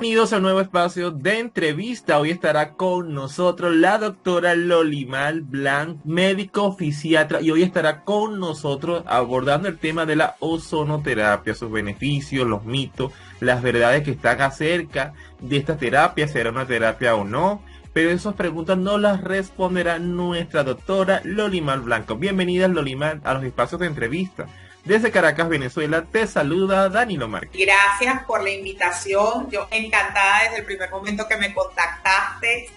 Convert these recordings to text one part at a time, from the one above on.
Bienvenidos a un nuevo espacio de entrevista. Hoy estará con nosotros la doctora Lolimar Blanc, médico fisiatra, y hoy estará con nosotros abordando el tema de la ozonoterapia, sus beneficios, los mitos, las verdades que están acerca de esta terapia, será una terapia o no. Pero esas preguntas no las responderá nuestra doctora Lolimar Blanco. Bienvenidas, Lolimar, a los espacios de entrevista. Desde Caracas, Venezuela, te saluda Danilo Márquez. Gracias por la invitación. Yo encantada desde el primer momento que me contactaste.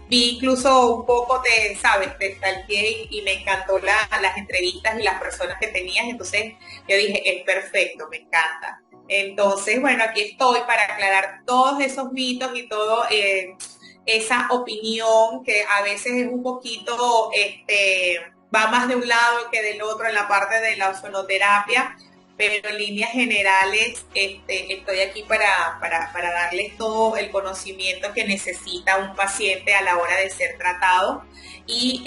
Vi incluso un poco, te stalkeé y me encantó las entrevistas y las personas que tenías. Entonces yo dije, es perfecto, me encanta. Entonces, bueno, aquí estoy para aclarar todos esos mitos y todo esa opinión que a veces es un poquito, va más de un lado que del otro en la parte de la ozonoterapia, pero en líneas generales estoy aquí para darles todo el conocimiento que necesita un paciente a la hora de ser tratado y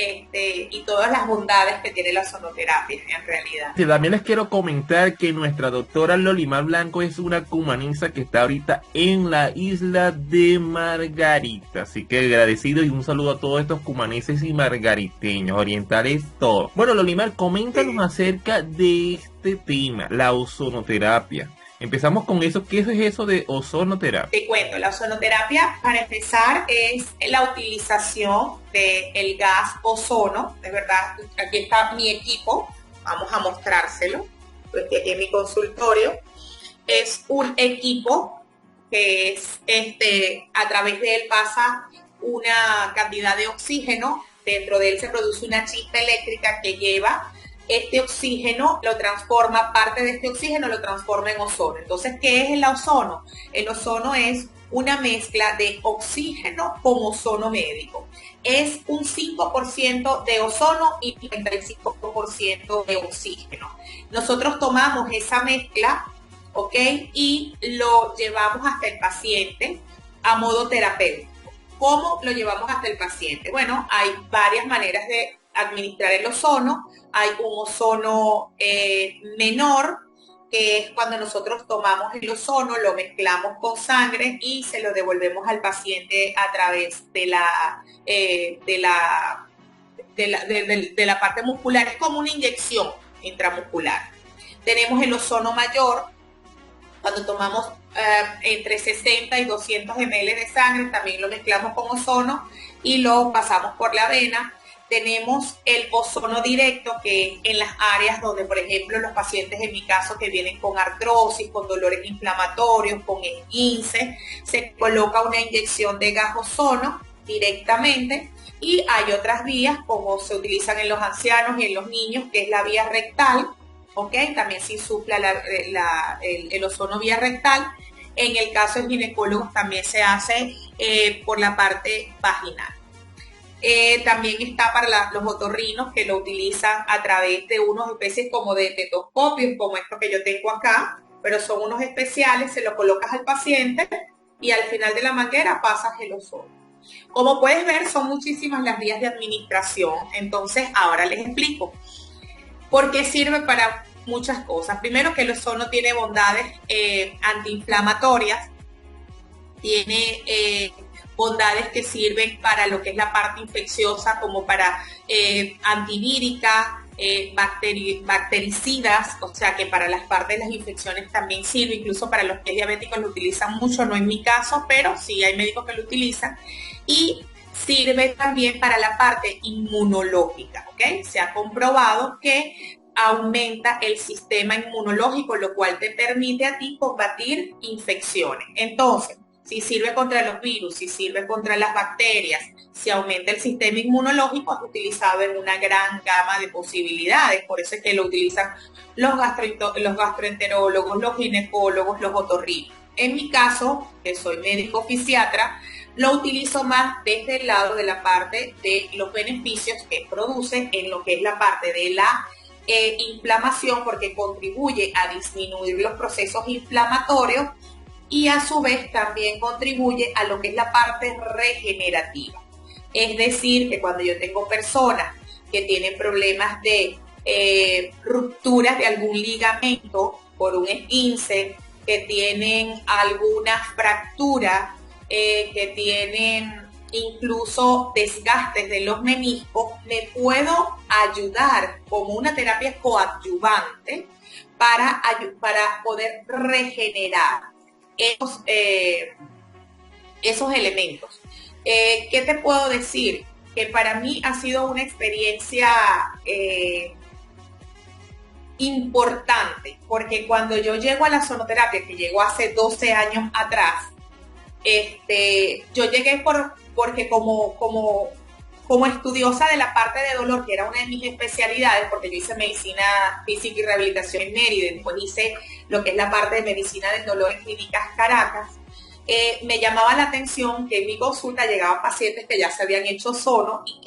todas las bondades que tiene la ozonoterapia en realidad. Sí, también les quiero comentar que nuestra doctora Lolimar Blanco es una cumanesa que está ahorita en la isla de Margarita, así que agradecido y un saludo a todos estos cumaneses y margariteños, orientales todos. Bueno, Lolimar, coméntanos acerca de este tema, la ozonoterapia. Empezamos con eso. ¿Qué es eso de ozonoterapia? Te cuento, la ozonoterapia, para empezar, es la utilización del gas ozono. De verdad, aquí está mi equipo, vamos a mostrárselo, estoy aquí en mi consultorio. Es un equipo que es, a través de él pasa una cantidad de oxígeno, dentro de él se produce una chispa eléctrica que lleva este oxígeno, lo transforma, parte de este oxígeno lo transforma en ozono. Entonces, ¿qué es el ozono? El ozono es una mezcla de oxígeno con ozono médico. Es un 5% de ozono y 35% de oxígeno. Nosotros tomamos esa mezcla, ¿ok? Y lo llevamos hasta el paciente a modo terapéutico. ¿Cómo lo llevamos hasta el paciente? Bueno, hay varias maneras de administrar el ozono. Hay un ozono menor, que es cuando nosotros tomamos el ozono, lo mezclamos con sangre y se lo devolvemos al paciente a través de la parte muscular. Es como una inyección intramuscular. Tenemos el ozono mayor, cuando tomamos entre 60 y 200 ml de sangre, también lo mezclamos con ozono y lo pasamos por la vena. Tenemos el ozono directo, que en las áreas donde, por ejemplo, los pacientes, en mi caso, que vienen con artrosis, con dolores inflamatorios, con esguince, se coloca una inyección de gas ozono directamente. Y hay otras vías, como se utilizan en los ancianos y en los niños, que es la vía rectal, ¿ok? También se insufla el ozono vía rectal. En el caso de ginecólogos también se hace por la parte vaginal. También está para los otorrinos, que lo utilizan a través de unas especies como de tetoscopios, como esto que yo tengo acá, pero son unos especiales, se lo colocas al paciente y al final de la manguera pasas el ozono. Como puedes ver, son muchísimas las vías de administración. Entonces, ahora les explico por qué sirve para muchas cosas. Primero, que el ozono tiene bondades antiinflamatorias, tiene bondades que sirven para lo que es la parte infecciosa, como para antivírica, bactericidas, o sea que para las partes de las infecciones también sirve, incluso para los que diabéticos lo utilizan mucho, no en mi caso, pero sí hay médicos que lo utilizan, y sirve también para la parte inmunológica, ¿ok? Se ha comprobado que aumenta el sistema inmunológico, lo cual te permite a ti combatir infecciones. Entonces, si sirve contra los virus, si sirve contra las bacterias, si aumenta el sistema inmunológico, es utilizado en una gran gama de posibilidades. Por eso es que lo utilizan los gastroenterólogos, los ginecólogos, los otorrinos. En mi caso, que soy médico fisiatra, lo utilizo más desde el lado de la parte de los beneficios que produce en lo que es la parte de la inflamación, porque contribuye a disminuir los procesos inflamatorios y a su vez también contribuye a lo que es la parte regenerativa. Es decir, que cuando yo tengo personas que tienen problemas de rupturas de algún ligamento por un esguince, que tienen alguna fractura, que tienen incluso desgastes de los meniscos, me puedo ayudar como una terapia coadyuvante para poder regenerar esos elementos. ¿Qué te puedo decir? Que para mí ha sido una experiencia importante, porque cuando yo llego a la sonoterapia, que llegó hace 12 años atrás, yo llegué porque como estudiosa de la parte de dolor, que era una de mis especialidades, porque yo hice medicina física y rehabilitación en Mérida, después hice lo que es la parte de medicina del dolor en Clínicas Caracas, me llamaba la atención que en mi consulta llegaban pacientes que ya se habían hecho sono y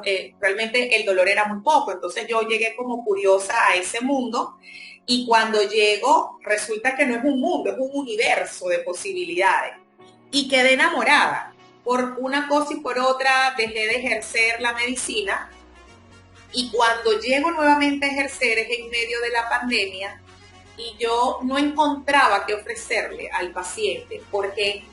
que realmente el dolor era muy poco. Entonces yo llegué como curiosa a ese mundo, y cuando llego resulta que no es un mundo, es un universo de posibilidades, y quedé enamorada. Por una cosa y por otra dejé de ejercer la medicina, y cuando llego nuevamente a ejercer es en medio de la pandemia, y yo no encontraba qué ofrecerle al paciente, porque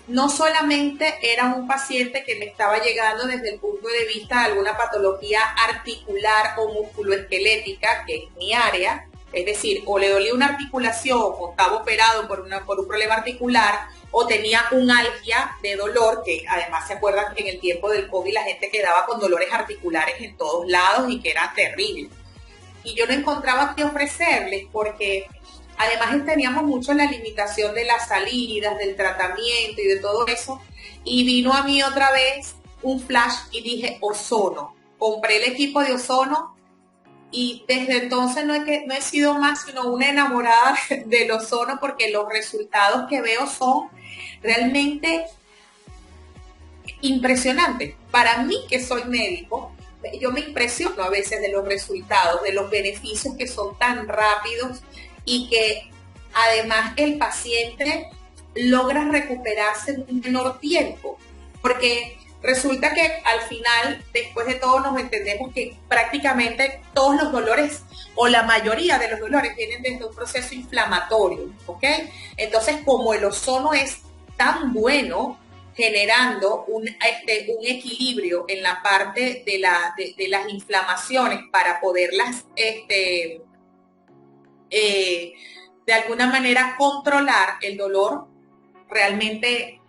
no solamente era un paciente que me estaba llegando desde el punto de vista de alguna patología articular o musculoesquelética, que es mi área, es decir, o le dolía una articulación o estaba operado por un problema articular, o tenía un algia de dolor, que además se acuerdan que en el tiempo del COVID la gente quedaba con dolores articulares en todos lados y que era terrible. Y yo no encontraba qué ofrecerles, porque además teníamos mucho la limitación de las salidas, del tratamiento y de todo eso. Y vino a mí otra vez un flash y dije, ozono. Compré el equipo de ozono, y desde entonces no he sido más sino una enamorada del ozono, porque los resultados que veo son realmente impresionantes. Para mí, que soy médico, yo me impresiono a veces de los resultados, de los beneficios que son tan rápidos, y que además el paciente logra recuperarse en un menor tiempo, porque resulta que al final, después de todo, nos entendemos que prácticamente todos los dolores, o la mayoría de los dolores, vienen desde un proceso inflamatorio, ¿ok? Entonces, como el ozono es tan bueno generando un equilibrio en la parte de las inflamaciones para poderlas de alguna manera controlar, el dolor realmente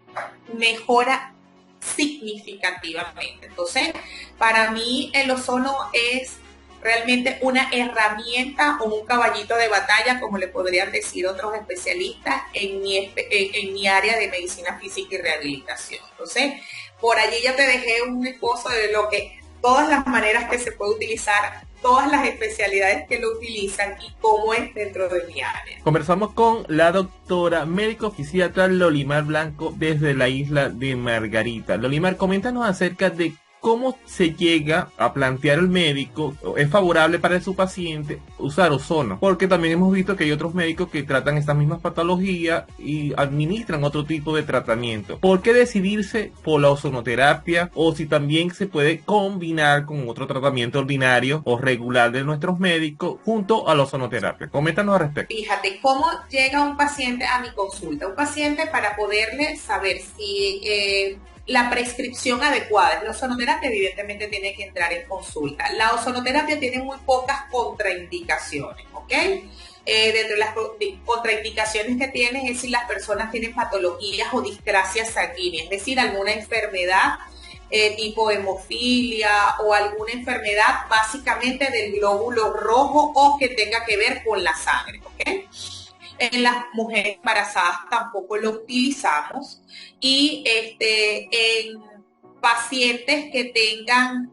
mejora significativamente. Entonces, para mí el ozono es realmente una herramienta o un caballito de batalla, como le podrían decir otros especialistas en mi área de medicina física y rehabilitación. Entonces, por allí ya te dejé un esbozo de lo que, todas las maneras que se puede utilizar, todas las especialidades que lo utilizan y cómo es dentro de mi área. Conversamos con la doctora médico fisiatra Lolimar Blanco desde la isla de Margarita. Lolimar, coméntanos acerca de cómo se llega a plantear el médico, es favorable para su paciente usar ozono, porque también hemos visto que hay otros médicos que tratan estas mismas patologías y administran otro tipo de tratamiento. ¿Por qué decidirse por la ozonoterapia, o si también se puede combinar con otro tratamiento ordinario o regular de nuestros médicos junto a la ozonoterapia? Coméntanos al respecto. Fíjate, ¿cómo llega un paciente a mi consulta? Un paciente, para poderle saber si la prescripción adecuada. La ozonoterapia evidentemente tiene que entrar en consulta. La ozonoterapia tiene muy pocas contraindicaciones, ¿ok? Dentro de las contraindicaciones que tiene es si las personas tienen patologías o discrasias sanguíneas, es decir, alguna enfermedad tipo hemofilia o alguna enfermedad básicamente del glóbulo rojo o que tenga que ver con la sangre, ¿ok? En las mujeres embarazadas tampoco lo utilizamos, y en pacientes que tengan,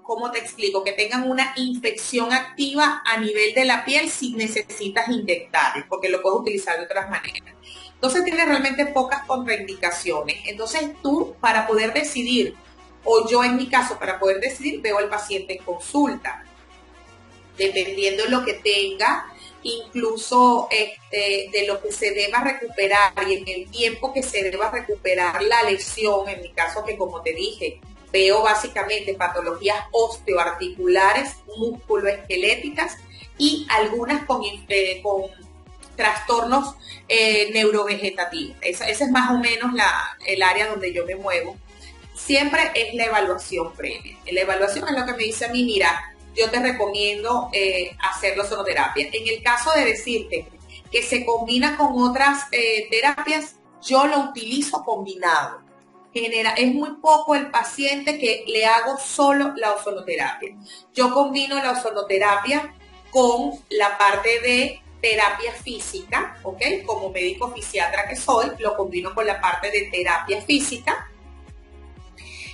¿cómo te explico? Que tengan una infección activa a nivel de la piel, si necesitas inyectarlo, porque lo puedes utilizar de otras maneras. Entonces tiene realmente pocas contraindicaciones. Entonces tú, para poder decidir, o yo en mi caso, para poder decidir, veo al paciente en consulta, dependiendo de lo que tenga, incluso de lo que se deba recuperar y en el tiempo que se deba recuperar la lesión. En mi caso, que como te dije, veo básicamente patologías osteoarticulares, musculoesqueléticas y algunas con trastornos neurovegetativos. Esa es más o menos el área donde yo me muevo. Siempre es la evaluación previa. La evaluación es lo que me dice a mí, mira, yo te recomiendo hacer la ozonoterapia. En el caso de decirte que se combina con otras terapias, yo lo utilizo combinado. Es muy poco el paciente que le hago solo la ozonoterapia. Yo combino la ozonoterapia con la parte de terapia física, ¿ok? Como médico fisiatra que soy, lo combino con la parte de terapia física.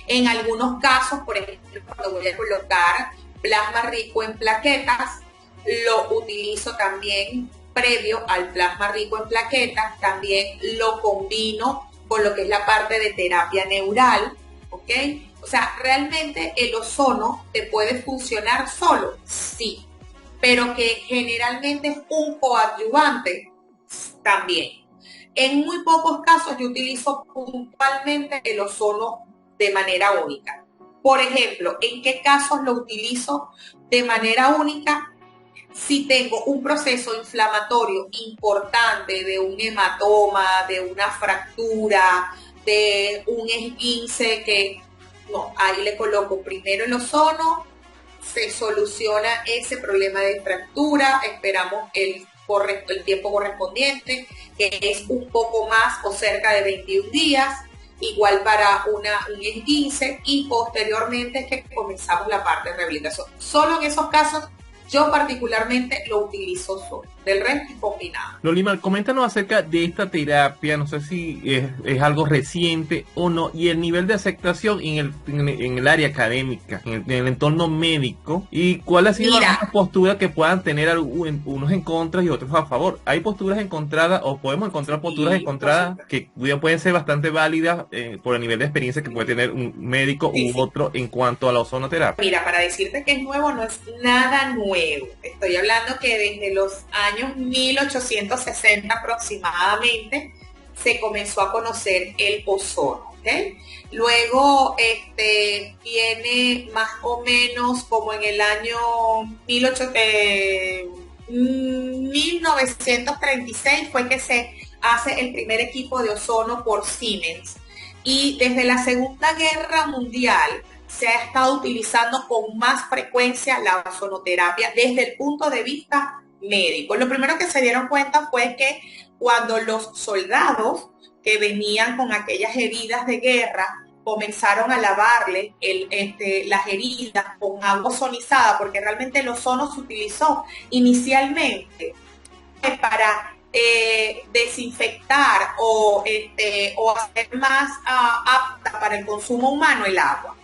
En algunos casos, por ejemplo, cuando voy a colocar plasma rico en plaquetas, lo utilizo también previo al plasma rico en plaquetas, también lo combino con lo que es la parte de terapia neural, ¿ok? O sea, realmente el ozono te puede funcionar solo, sí, pero que generalmente es un coadyuvante también. En muy pocos casos yo utilizo puntualmente el ozono de manera única. Por ejemplo, ¿en qué casos lo utilizo de manera única? Si tengo un proceso inflamatorio importante de un hematoma, de una fractura, de un esguince, ahí le coloco primero el ozono, se soluciona ese problema de fractura, esperamos el tiempo correspondiente, que es un poco más o cerca de 21 días, igual para un esguince, y posteriormente es que comenzamos la parte de rehabilitación. Solo en esos casos yo particularmente lo utilizo solo, del resto combinado. Lolimar, coméntanos acerca de esta terapia, no sé si es algo reciente o no, y el nivel de aceptación en el área académica, en el entorno médico, y cuál ha sido la postura que puedan tener unos en contra y otros a favor. ¿Hay posturas encontradas o podemos encontrar posturas encontradas que pueden ser bastante válidas por el nivel de experiencia que puede tener un médico u otro en cuanto a la ozonoterapia? Mira, para decirte que es nuevo, no es nada nuevo. Estoy hablando que desde los años 1860 aproximadamente se comenzó a conocer el ozono, ¿okay? Luego viene más o menos como en el año 1936 fue que se hace el primer equipo de ozono por Siemens, y desde la Segunda Guerra Mundial se ha estado utilizando con más frecuencia la ozonoterapia desde el punto de vista médico. Lo primero que se dieron cuenta fue que cuando los soldados que venían con aquellas heridas de guerra comenzaron a lavarle las heridas con agua ozonizada, porque realmente el ozono se utilizó inicialmente para desinfectar o hacer más apta para el consumo humano el agua.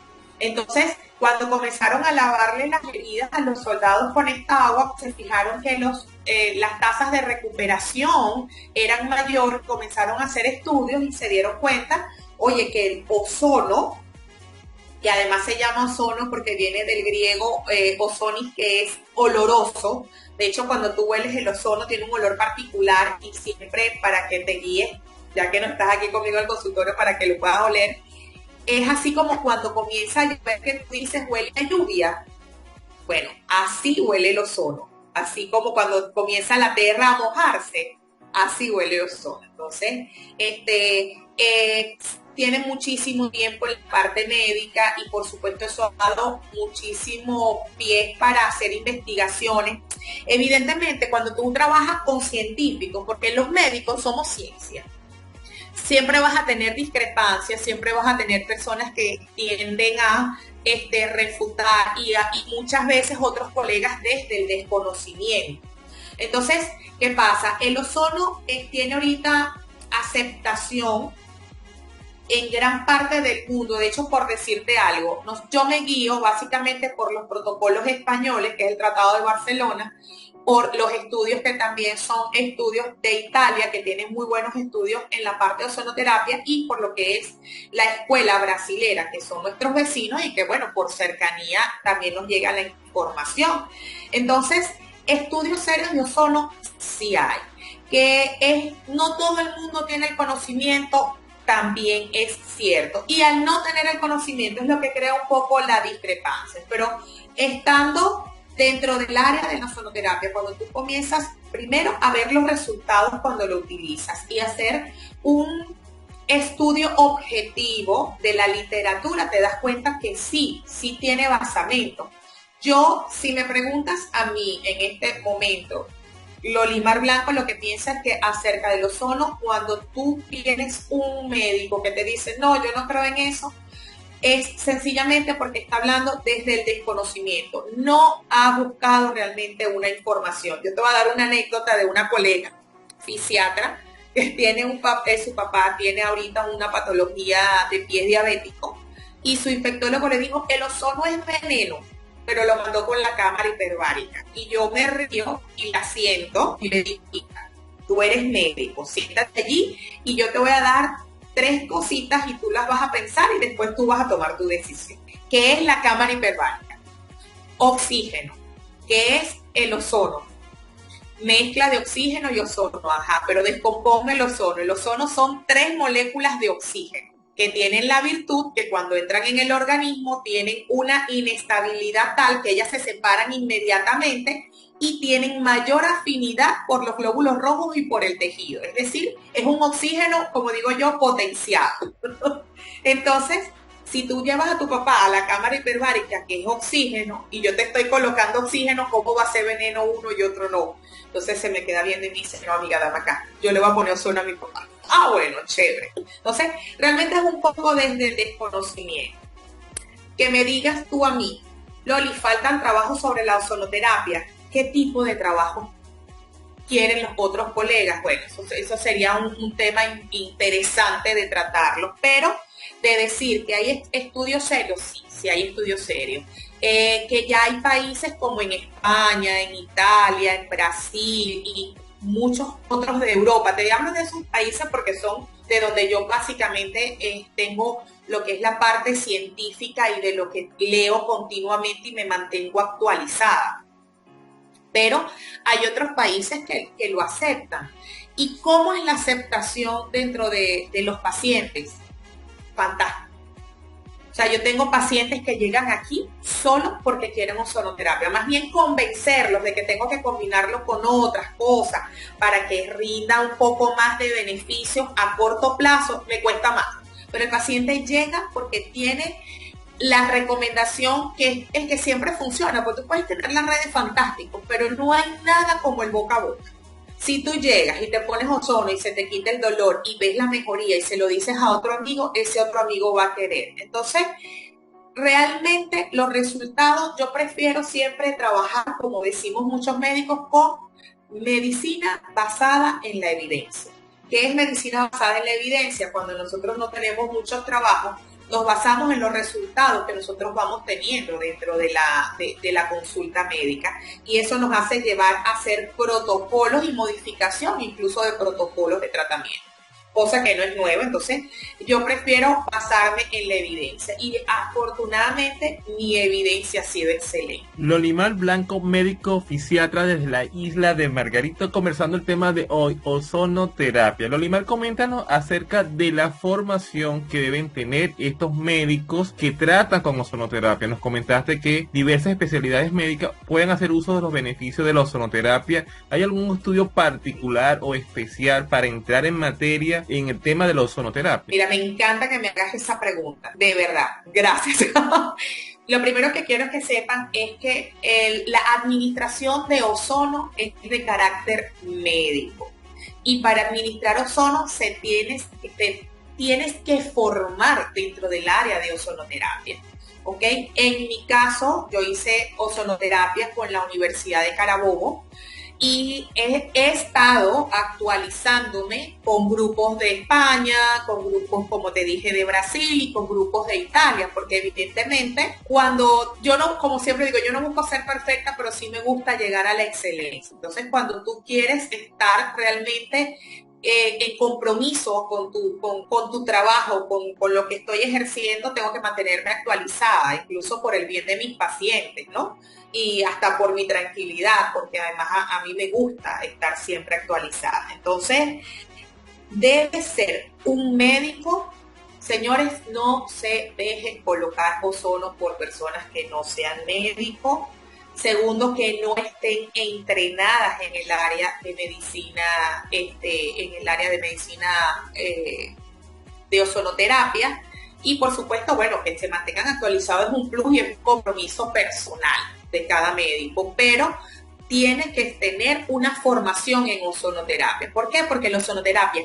Entonces, cuando comenzaron a lavarle las heridas a los soldados con esta agua, se fijaron que las tasas de recuperación eran mayores, comenzaron a hacer estudios y se dieron cuenta, oye, que el ozono, que además se llama ozono porque viene del griego ozonis, que es oloroso. De hecho, cuando tú hueles el ozono tiene un olor particular, y siempre para que te guíes, ya que no estás aquí conmigo en el consultorio para que lo puedas oler, es así como cuando comienza a llover, que tú dices huele a lluvia. Bueno, así huele el ozono. Así como cuando comienza la tierra a mojarse, así huele el ozono. Entonces, tiene muchísimo tiempo en la parte médica, y por supuesto eso ha dado muchísimo pie para hacer investigaciones. Evidentemente, cuando tú trabajas con científicos, porque los médicos somos ciencia, siempre vas a tener discrepancias, siempre vas a tener personas que tienden a refutar y muchas veces otros colegas desde el desconocimiento. Entonces, ¿qué pasa? El ozono tiene ahorita aceptación en gran parte del mundo. De hecho, por decirte algo, yo me guío básicamente por los protocolos españoles, que es el Tratado de Barcelona, por los estudios que también son estudios de Italia, que tienen muy buenos estudios en la parte de ozonoterapia, y por lo que es la escuela brasilera, que son nuestros vecinos y que, bueno, por cercanía también nos llega la información. Entonces, estudios serios de ozono sí hay. No todo el mundo tiene el conocimiento, también es cierto. Y al no tener el conocimiento es lo que crea un poco la discrepancia. Pero estando Dentro del área de la sonoterapia, cuando tú comienzas primero a ver los resultados cuando lo utilizas y hacer un estudio objetivo de la literatura, te das cuenta que sí tiene basamento. Yo, si me preguntas a mí en este momento, Lolimar Blanco, lo que piensa es que acerca del ozono, cuando tú tienes un médico que te dice, no, yo no creo en eso, es sencillamente porque está hablando desde el desconocimiento. No ha buscado realmente una información. Yo te voy a dar una anécdota de una colega fisiatra que tiene su papá tiene ahorita una patología de pies diabético y su infectólogo le dijo, el ozono es veneno, pero lo mandó con la cámara hiperbárica. Y yo me río y la siento y le digo, tú eres médico, siéntate allí y yo te voy a dar 3 cositas y tú las vas a pensar y después tú vas a tomar tu decisión. ¿Qué es la cámara hiperbárica? Oxígeno. ¿Qué es el ozono? Mezcla de oxígeno y ozono, pero descomponga el ozono. El ozono son 3 moléculas de oxígeno que tienen la virtud que cuando entran en el organismo tienen una inestabilidad tal que ellas se separan inmediatamente y tienen mayor afinidad por los glóbulos rojos y por el tejido. Es decir, es un oxígeno, como digo yo, potenciado. Entonces, si tú llevas a tu papá a la cámara hiperbárica, que es oxígeno, y yo te estoy colocando oxígeno, ¿cómo va a ser veneno uno y otro no? Entonces se me queda viendo y me dice, no, amiga, dame acá. Yo le voy a poner ozono a mi papá. Ah, bueno, chévere. Entonces, realmente es un poco desde el desconocimiento. Que me digas tú a mí, Loli, faltan trabajos sobre la ozonoterapia. ¿Qué tipo de trabajo quieren los otros colegas? Bueno, eso sería un tema interesante de tratarlo, pero de decir que hay estudios serios, sí hay estudios serios. Que ya hay países como en España, en Italia, en Brasil y muchos otros de Europa. Te hablo de esos países porque son de donde yo básicamente tengo lo que es la parte científica y de lo que leo continuamente y me mantengo actualizada. Pero hay otros países que lo aceptan. ¿Y cómo es la aceptación dentro de los pacientes? Fantástico. O sea, yo tengo pacientes que llegan aquí solo porque quieren ozonoterapia. Más bien convencerlos de que tengo que combinarlo con otras cosas para que rinda un poco más de beneficios a corto plazo, me cuesta más. Pero el paciente llega porque tiene la recomendación que es que siempre funciona, porque tú puedes tener las redes fantásticas, pero no hay nada como el boca a boca. Si tú llegas y te pones ozono y se te quita el dolor y ves la mejoría y se lo dices a otro amigo, ese otro amigo va a querer. Entonces, realmente los resultados, yo prefiero siempre trabajar, como decimos muchos médicos, con medicina basada en la evidencia. ¿Qué es medicina basada en la evidencia? Cuando nosotros no tenemos muchos trabajos, nos basamos en los resultados que nosotros vamos teniendo dentro de la consulta médica y eso nos hace llevar a hacer protocolos y modificación incluso de protocolos de tratamiento, cosa que no es nueva. Entonces yo prefiero basarme en la evidencia y afortunadamente mi evidencia ha sido excelente. Lolimar Blanco, médico fisiatra desde la isla de Margarita, conversando el tema de hoy, ozonoterapia. Lolimar, coméntanos acerca de la formación que deben tener estos médicos que tratan con ozonoterapia. Nos comentaste que diversas especialidades médicas pueden hacer uso de los beneficios de la ozonoterapia. ¿Hay algún estudio particular o especial para entrar en materia en el tema de la ozonoterapia? Mira, me encanta que me hagas esa pregunta, de verdad, gracias. Lo primero que quiero que sepan es que la administración de ozono es de carácter médico y para administrar ozono tienes que formar dentro del área de ozonoterapia. ¿Ok? En mi caso, yo hice ozonoterapia con la Universidad de Carabobo y he estado actualizándome con grupos de España, con grupos, como te dije, de Brasil y con grupos de Italia, porque evidentemente cuando yo no, como siempre digo, yo no busco ser perfecta, pero sí me gusta llegar a la excelencia. Entonces, cuando tú quieres estar realmente en compromiso con tu trabajo, con lo que estoy ejerciendo, tengo que mantenerme actualizada, incluso por el bien de mis pacientes, ¿no? Y hasta por mi tranquilidad, porque además a mí me gusta estar siempre actualizada. Entonces, debe ser un médico, señores, no se dejen colocar ozono por personas que no sean médicos. Segundo, que no estén entrenadas en el área de medicina, en el área de medicina de ozonoterapia. Y por supuesto, bueno, que se mantengan actualizados es un plus y es un compromiso personal de cada médico, pero tiene que tener una formación en ozonoterapia. ¿Por qué? Porque la ozonoterapia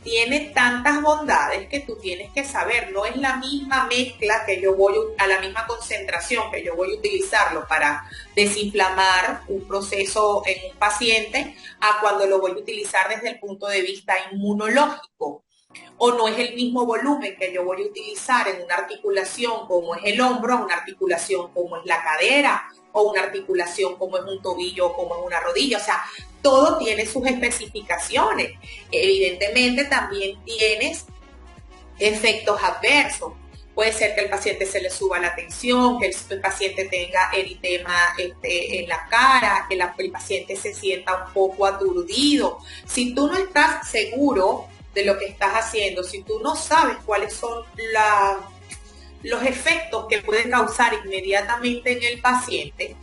tiene tantas bondades que tú tienes que saber, no es la misma mezcla que yo voy a la misma concentración que yo voy a utilizarlo para desinflamar un proceso en un paciente a cuando lo voy a utilizar desde el punto de vista inmunológico. O no es el mismo volumen que yo voy a utilizar en una articulación como es el hombro, una articulación como es la cadera, o una articulación como es un tobillo o como es una rodilla. O sea, todo tiene sus especificaciones. Evidentemente también tienes efectos adversos. Puede ser que el paciente se le suba la tensión, que el paciente tenga eritema en la cara, que el paciente se sienta un poco aturdido. Si tú no estás seguro de lo que estás haciendo, si tú no sabes cuáles son los efectos que pueden causar inmediatamente en el paciente,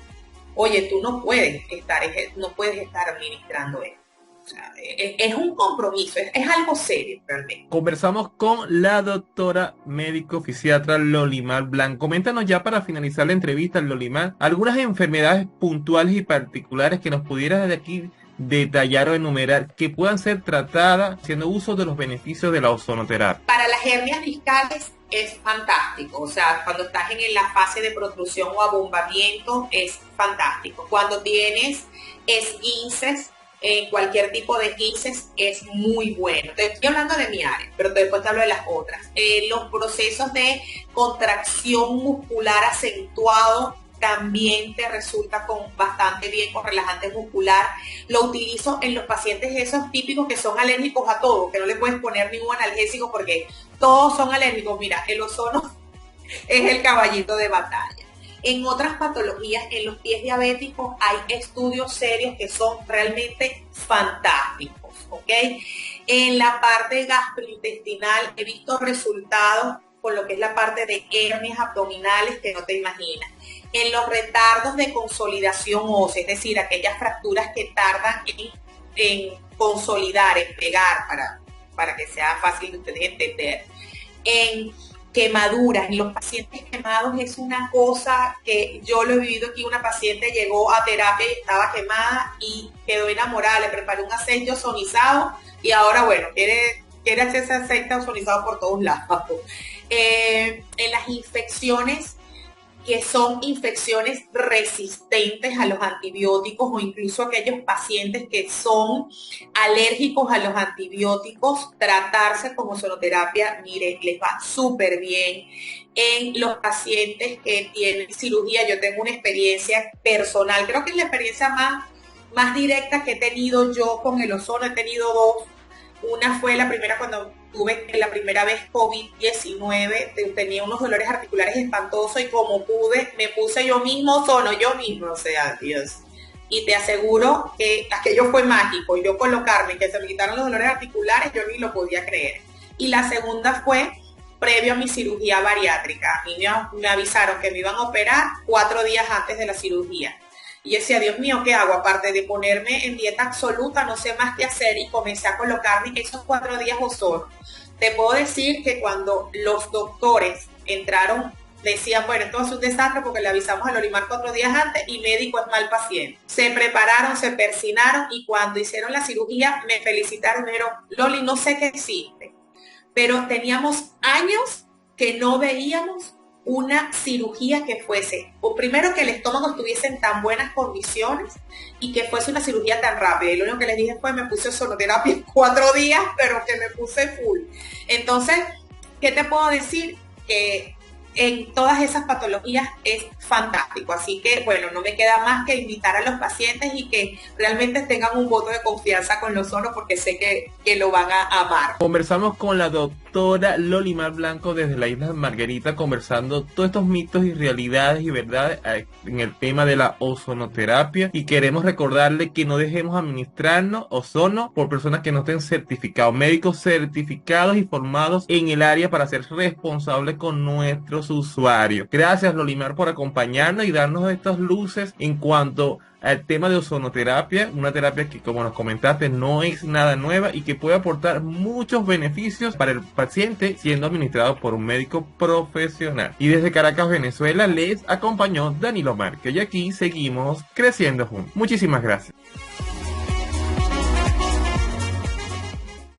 oye, tú no puedes estar administrando esto. O sea, es un compromiso, es algo serio realmente. Conversamos con la doctora médico fisiatra Lolimar Blanc. Coméntanos ya para finalizar la entrevista, Lolimar, algunas enfermedades puntuales y particulares que nos pudieras desde aquí detallar o enumerar que puedan ser tratadas haciendo uso de los beneficios de la ozonoterapia. Para las hernias discales es fantástico, o sea, cuando estás en la fase de protrusión o abombamiento es fantástico. Cuando tienes esguinces, cualquier tipo de esguinces es muy bueno. Estoy hablando de mi área, pero después te hablo de las otras. Los procesos de contracción muscular acentuado también te resulta bastante bien con relajante muscular. Lo utilizo en los pacientes esos típicos que son alérgicos a todo, que no le puedes poner ningún analgésico porque todos son alérgicos. Mira, el ozono es el caballito de batalla. En otras patologías, en los pies diabéticos, hay estudios serios que son realmente fantásticos, ¿ok? En la parte gastrointestinal he visto resultados con lo que es la parte de hernias abdominales que no te imaginas. En los retardos de consolidación ósea, es decir, aquellas fracturas que tardan en consolidar, en pegar, para que sea fácil de ustedes entender. En quemaduras, en los pacientes quemados es una cosa que yo lo he vivido aquí. Una paciente llegó a terapia y estaba quemada y quedó enamorada, le preparé un aceite ozonizado y ahora, bueno, quiere hacerse aceite ozonizado por todos lados. En las infecciones que son infecciones resistentes a los antibióticos o incluso aquellos pacientes que son alérgicos a los antibióticos, tratarse con ozonoterapia, mire, les va súper bien. En los pacientes que tienen cirugía, yo tengo una experiencia personal, creo que es la experiencia más directa que he tenido yo con el ozono. He tenido dos. Una fue la primera cuando tuve la primera vez COVID-19, tenía unos dolores articulares espantosos y como pude, me puse yo mismo ozono, o sea, Dios. Y te aseguro que aquello fue mágico, yo colocarme, que se me quitaron los dolores articulares, yo ni lo podía creer. Y la segunda fue previo a mi cirugía bariátrica. A mí me avisaron que me iban a operar 4 días antes de la cirugía. Y yo decía, Dios mío, ¿qué hago? Aparte de ponerme en dieta absoluta, no sé más qué hacer y comencé a colocarme esos 4 días ozono. Te puedo decir que cuando los doctores entraron, decían, bueno, esto es un desastre porque le avisamos a Lolimar 4 días antes y médico es mal paciente. Se prepararon, se persinaron y cuando hicieron la cirugía me felicitaron, me dijeron, Loli, no sé qué hiciste, pero teníamos años que no veíamos una cirugía que fuese, o primero que el estómago estuviese en tan buenas condiciones y que fuese una cirugía tan rápida. Y lo único que les dije fue, me puse ozonoterapia en 4 días, pero que me puse full. Entonces, ¿qué te puedo decir? Que en todas esas patologías es fantástico. Así que, bueno, no me queda más que invitar a los pacientes y que realmente tengan un voto de confianza con los ozono porque sé que lo van a amar. Conversamos con la doctora Lolimar Blanco desde la isla Margarita, conversando todos estos mitos y realidades y verdades en el tema de la ozonoterapia. Y queremos recordarle que no dejemos administrarnos ozono por personas que no estén certificados, médicos certificados y formados en el área para ser responsables con nuestros los usuarios. Gracias, Lolimar, por acompañarnos y darnos estas luces en cuanto al tema de ozonoterapia, una terapia que, como nos comentaste, no es nada nueva y que puede aportar muchos beneficios para el paciente siendo administrado por un médico profesional. Y desde Caracas, Venezuela, les acompañó Danilo Márquez y aquí seguimos creciendo juntos. Muchísimas gracias.